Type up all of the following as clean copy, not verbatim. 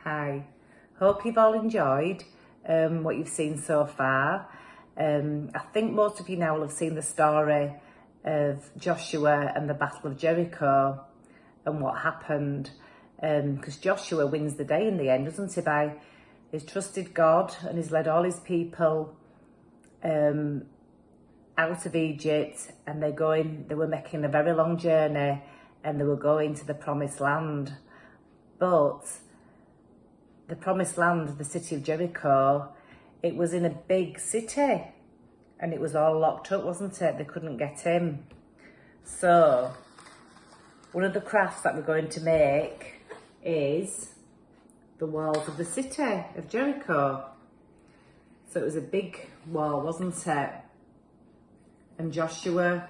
Hi, hope you've all enjoyed what you've seen so far. I think most of you now will have seen the story of Joshua and the Battle of Jericho and what happened, because Joshua wins the day in the end, doesn't he? By he's trusted God and he's led all his people out of Egypt, and they were making a very long journey and they were going to the promised land. But the promised land, the city of Jericho, it was in a big city and it was all locked up, wasn't it? They couldn't get in. So one of the crafts that we're going to make is the walls of the city of Jericho. So it was a big wall, wasn't it? And Joshua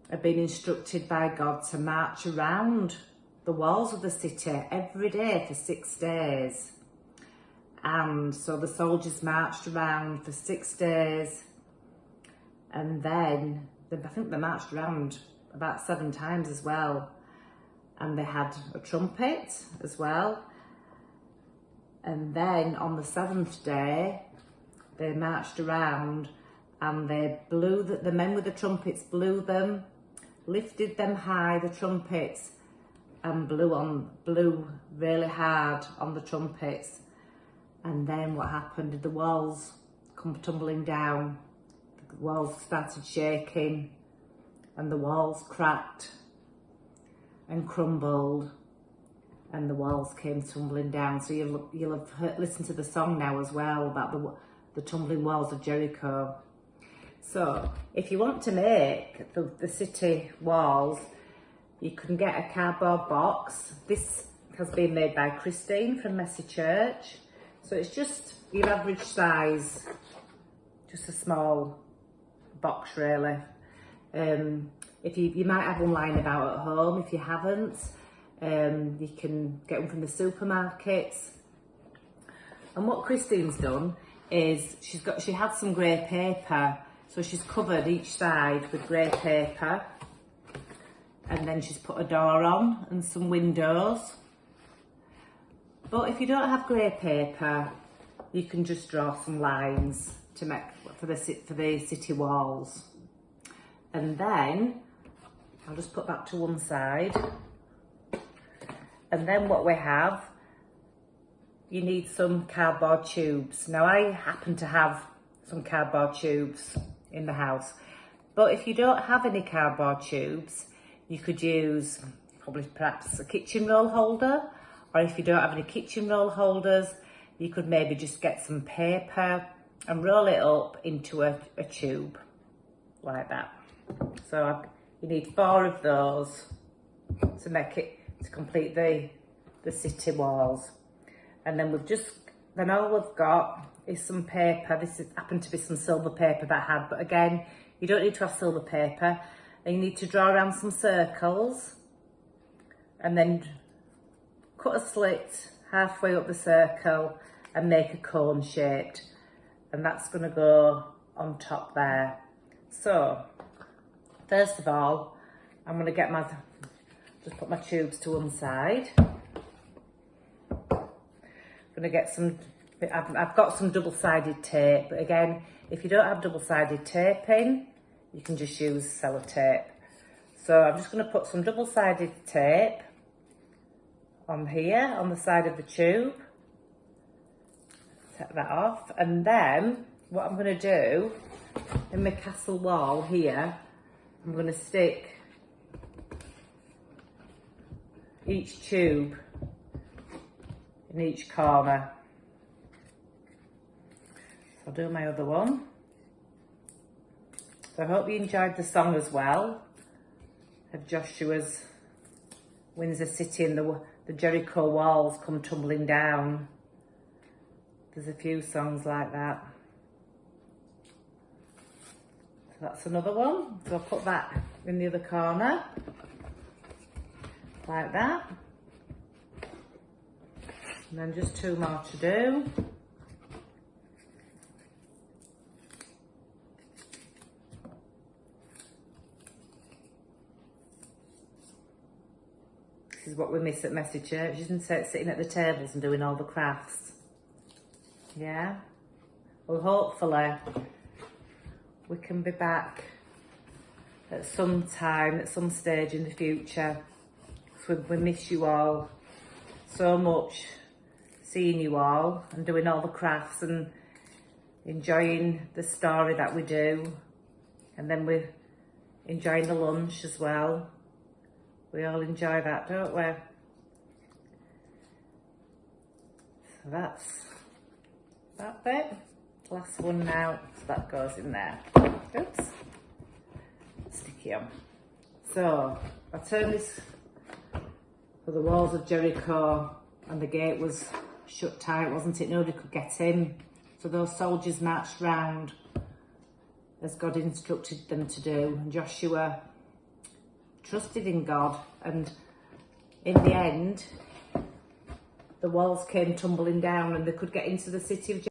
had been instructed by God to march around the walls of the city every day for 6 days. And so the soldiers marched around for 6 days, and then I think they marched around about 7 times as well, and they had a trumpet as well. And then on the 7th day they marched around and they blew, the men with the trumpets blew them, lifted them high, the trumpets, and blew really hard on the trumpets. And then what happened? Did the walls come tumbling down? The walls started shaking and the walls cracked and crumbled and the walls came tumbling down. So you'll have listened to the song now as well about the tumbling walls of Jericho. So if you want to make the city walls, you can get a cardboard box. This has been made by Christine from Messy Church. So it's just your average size, just a small box really. If you might have one lying about at home. If you haven't, you can get one from the supermarkets. And what Christine's done is she had some grey paper, so she's covered each side with grey paper, and then she's put a door on and some windows. But if you don't have grey paper, you can just draw some lines to make for the city walls. And then I'll just put that to one side. And then what we have, you need some cardboard tubes. Now I happen to have some cardboard tubes in the house, but if you don't have any cardboard tubes, you could use perhaps a kitchen roll holder, or if you don't have any kitchen roll holders, you could maybe just get some paper and roll it up into a tube like that. So you need 4 of those to complete the city walls. And then all we've got is some paper. This happened to be some silver paper that I had, but again, you don't need to have silver paper. And you need to draw around some circles and then cut a slit halfway up the circle and make a cone shaped, and that's going to go on top there. So first of all, I'm going to just put my tubes to one side. I'm going to get I've got some double-sided tape, but again, if you don't have double-sided taping, you can just use sellotape. So I'm just going to put some double-sided tape on here, on the side of the tube. Take that off. And then what I'm going to do, in my castle wall here, I'm going to stick each tube in each corner. So I'll do my other one. So I hope you enjoyed the song as well of Joshua's wins the city and the Jericho walls come tumbling down. There's a few songs like that. So that's another one. So I'll put that in the other corner like that. And then just 2 more to do. This is what we miss at Messy Church, isn't it? Sitting at the tables and doing all the crafts. Yeah? Well, hopefully we can be back at some time, at some stage in the future. We miss you all so much, seeing you all and doing all the crafts and enjoying the story that we do. And then we're enjoying the lunch as well. We all enjoy that, don't we? So that's that bit. Last one now, so that goes in there. Oops. Sticky on. So I turned this for the walls of Jericho, and the gate was shut tight, wasn't it? Nobody could get in. So those soldiers marched round as God instructed them to do. And Joshua trusted in God, and in the end, the walls came tumbling down and they could get into the city of Jericho.